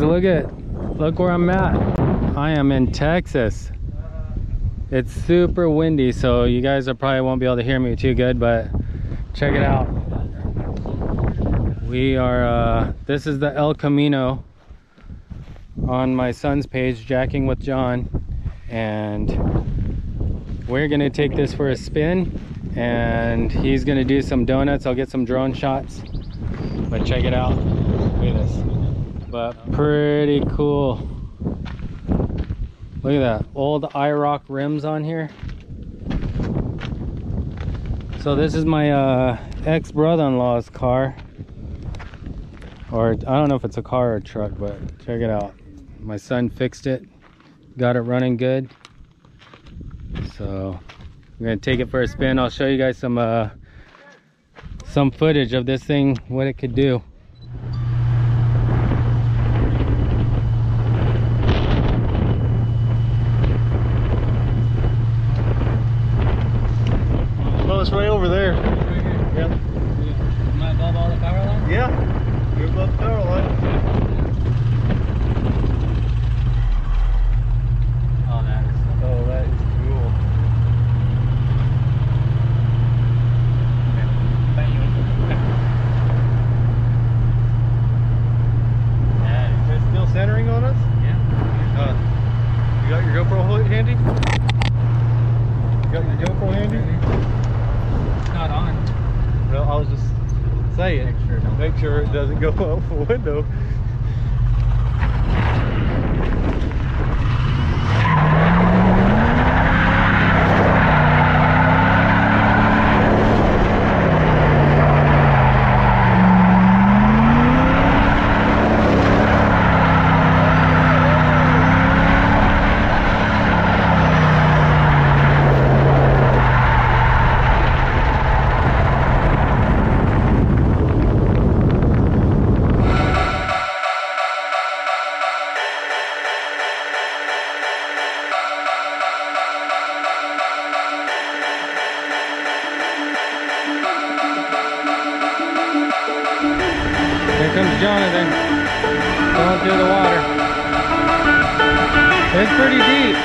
guys, look where I'm at. I am in Texas. It's super windy, so you guys probably won't be able to hear me too good, but check it out. We are this is the El Camino on my son's page, Jacking with John, and we're gonna take this for a spin, and he's gonna do some donuts. I'll get some drone shots, but check it out. Look at this. But pretty cool. Look at that old IROC rims on here. So this is my ex-brother-in-law's car, or I don't know if it's a car or a truck, but check it out. My son fixed it, got it running good. So we're gonna take it for a spin. I'll show you guys some footage of this thing, what it could do. Well, it's right over there. Right here. Yep. Am I above all the power lines? Yeah, you're above the power line. Oh, that is cool. Yeah. Is it still centering on us? Yeah. You got your GoPro handy? You got your GoPro handy? It's not on. No, I was just saying. Make sure it doesn't go out the window. Here comes Jonathan going through the water. It's pretty deep.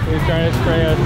He's trying to spray us.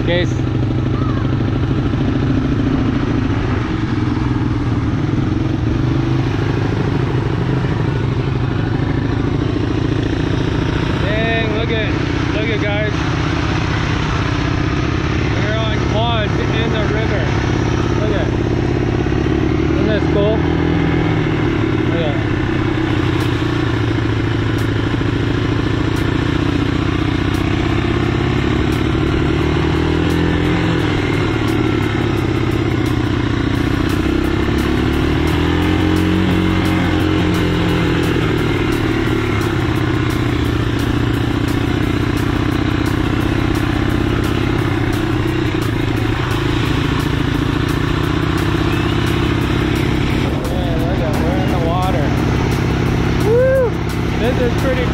Case. Dang, look at guys. We're on quads in the river. Look at it. Isn't that cool? Look at it.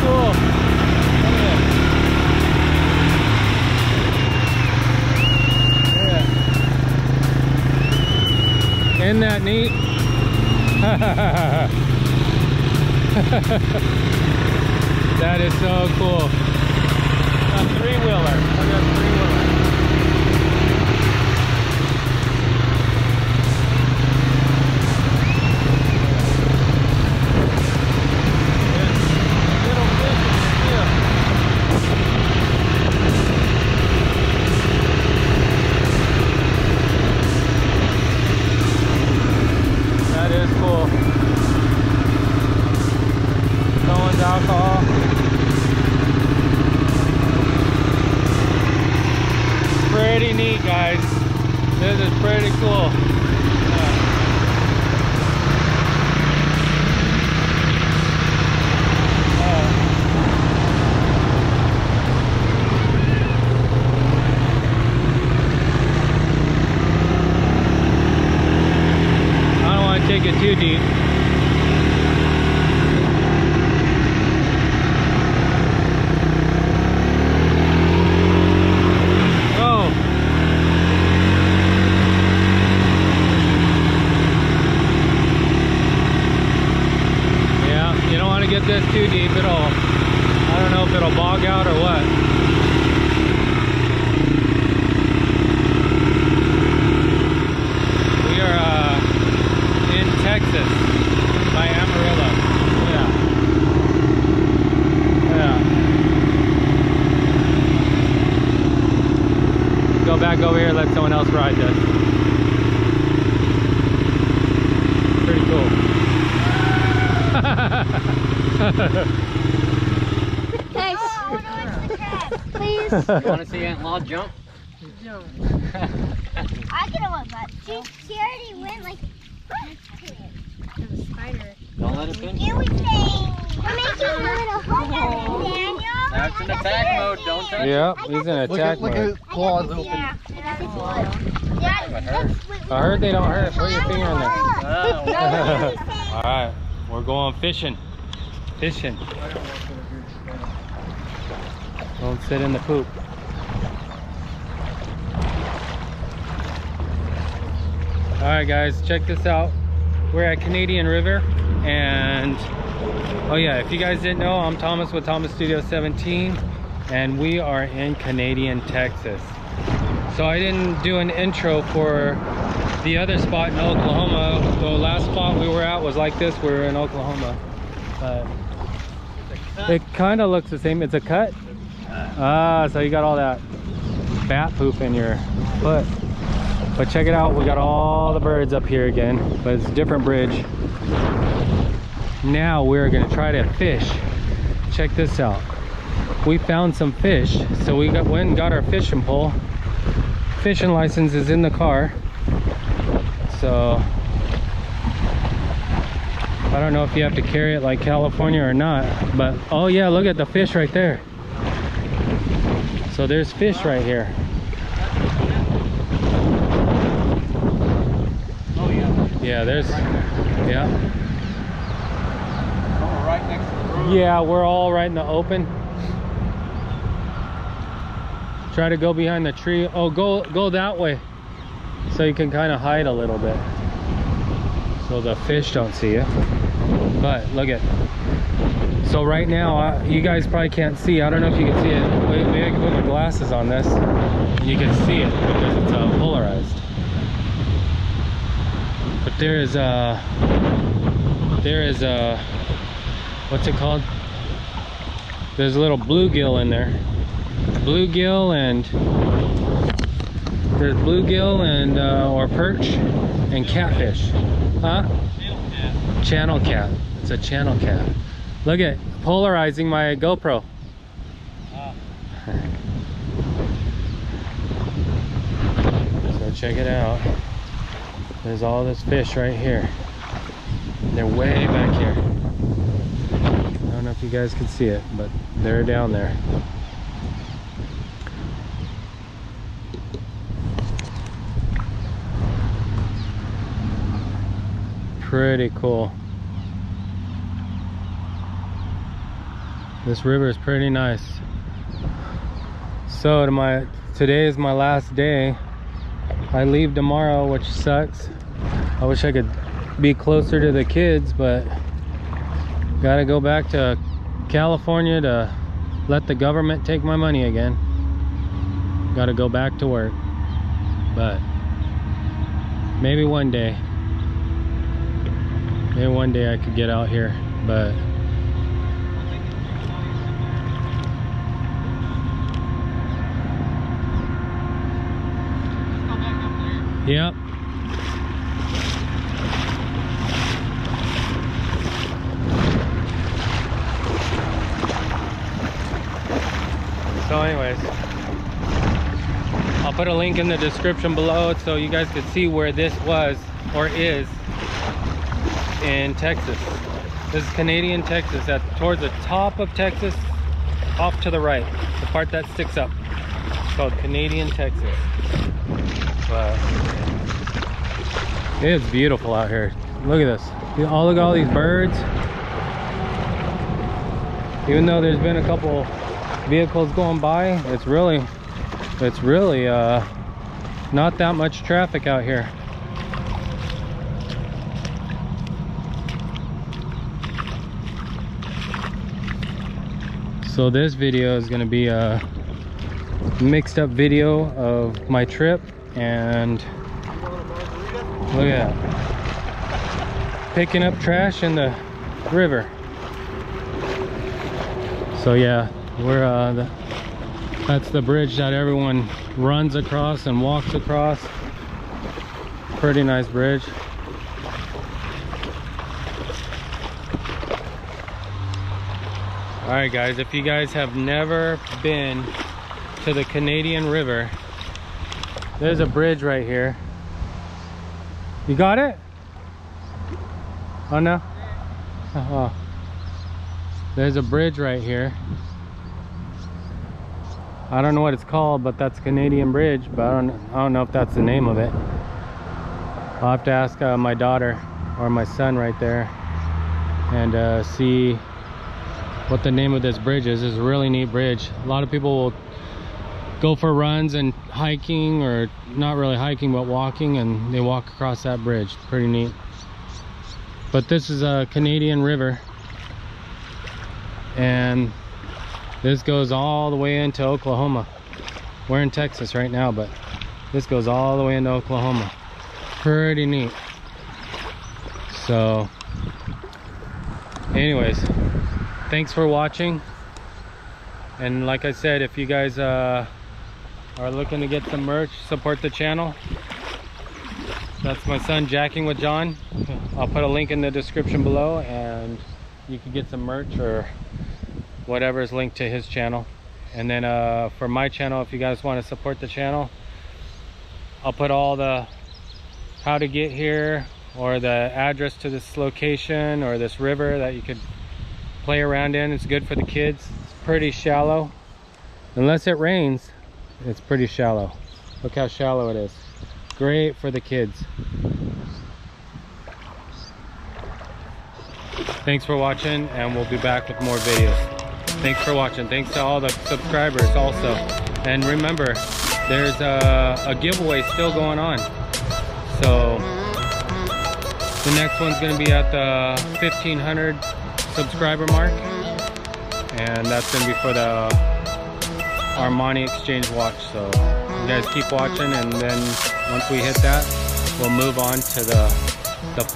cool. Yeah. Isn't that neat? That is so cool. A three-wheeler. Look at a three-wheeler. That is cool. Someone's alcohol. Pretty neat, guys. This is pretty cool. I don't want to take it too deep. Get this too deep, I don't know if it'll bog out or what. We are in Texas by Amarillo. Yeah. Go back over here, let someone else ride this. Pretty cool. Guys, please. You want to see Aunt Law jump? I get a one, but she already went like. There's a spider. Don't let it pinch. It was saying, we're making a little hook of it, Daniel. That's in attack mode. Don't touch it. Yep, he's in attack Look mode. at his claws open. Yeah. I heard they don't hurt. Put your finger in there. Oh. All right, we're going fishing. Fishing. Don't sit in the poop. All right, guys, check this out. We're at Canadian River, and oh yeah, if you guys didn't know, I'm Thomas with Thomas Studio 17, and we are in Canadian, Texas. So I didn't do an intro for the other spot in Oklahoma. The last spot we were at was like this. We were in Oklahoma. It kind of looks the same. It's a cut. Ah, so you got all that bat poop in your foot. But check it out. We got all the birds up here again, but it's a different bridge. Now we're gonna try to fish. Check this out. We found some fish, so we went and got our fishing pole. Fishing license is in the car. So I don't know if you have to carry it like California or not, but oh yeah, look at the fish right there. So there's fish right here. Oh yeah. Yeah, there's, yeah. Oh, right next to the road. Yeah, we're all right in the open. Try to go behind the tree. Oh, go that way, so you can kind of hide a little bit, so the fish don't see you. But look at. So right now, you guys probably can't see. I don't know if you can see it. Wait, maybe I can put my glasses on this. You can see it because it's polarized. But there is a, what's it called? There's a little bluegill in there. Bluegill and there's bluegill and or perch and catfish. Huh? Channel cat. It's a channel cat. Look at polarizing my GoPro. So check it out. There's all this fish right here. They're way back here. I don't know if you guys can see it, but they're down there. Pretty cool. This river is pretty nice. So today is my last day. I leave tomorrow, which sucks. I wish I could be closer to the kids, but gotta go back to California to let the government take my money again. Gotta go back to work, but maybe one day I could get out here. But yep. So anyways, I'll put a link in the description below so you guys could see where this was or is in Texas. This is Canadian Texas, towards the top of Texas, off to the right, the part that sticks up. It's called Canadian Texas. But it's beautiful out here. Look at this. Look at all these birds. Even though there's been a couple vehicles going by, it's really not that much traffic out here. So this video is going to be a mixed up video of my trip, and look at that, picking up trash in the river. So yeah, that's the bridge that everyone runs across and walks across. Pretty nice bridge. All right guys, if you guys have never been to the Canadian River, there's a bridge right here. You got it? Oh no? Oh. There's a bridge right here. I don't know what it's called, but that's Canadian Bridge, but I don't know if that's the name of it. I'll have to ask my daughter or my son right there and see what the name of this bridge is. It's a really neat bridge. A lot of people will go for runs and hiking, or not really hiking but walking, and they walk across that bridge. Pretty neat. But this is a Canadian River, and this goes all the way into Oklahoma. We're in Texas right now, but this goes all the way into Oklahoma. Pretty neat. So anyways, thanks for watching. And like I said, if you guys are looking to get some merch, support the channel. That's my son Jacking with John. I'll put a link in the description below, and you can get some merch or whatever is linked to his channel. And then for my channel, if you guys want to support the channel, I'll put all the how to get here, or the address to this location or this river that you could play around in. It's good for the kids. It's pretty shallow. Unless it rains, it's pretty shallow. Look how shallow it is. Great for the kids. Thanks for watching, and we'll be back with more videos. Thanks for watching. Thanks to all the subscribers also. And remember, there's a giveaway still going on. So the next one's going to be at the 1,500 subscriber mark, and that's going to be for the Armani Exchange watch. So you guys keep watching, and then once we hit that, we'll move on to the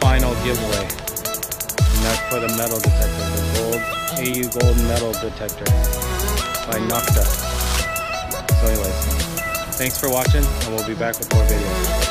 final giveaway, and that's for the metal detector, the gold AU gold metal detector by Nocta. So anyways, thanks for watching, and we'll be back with more videos.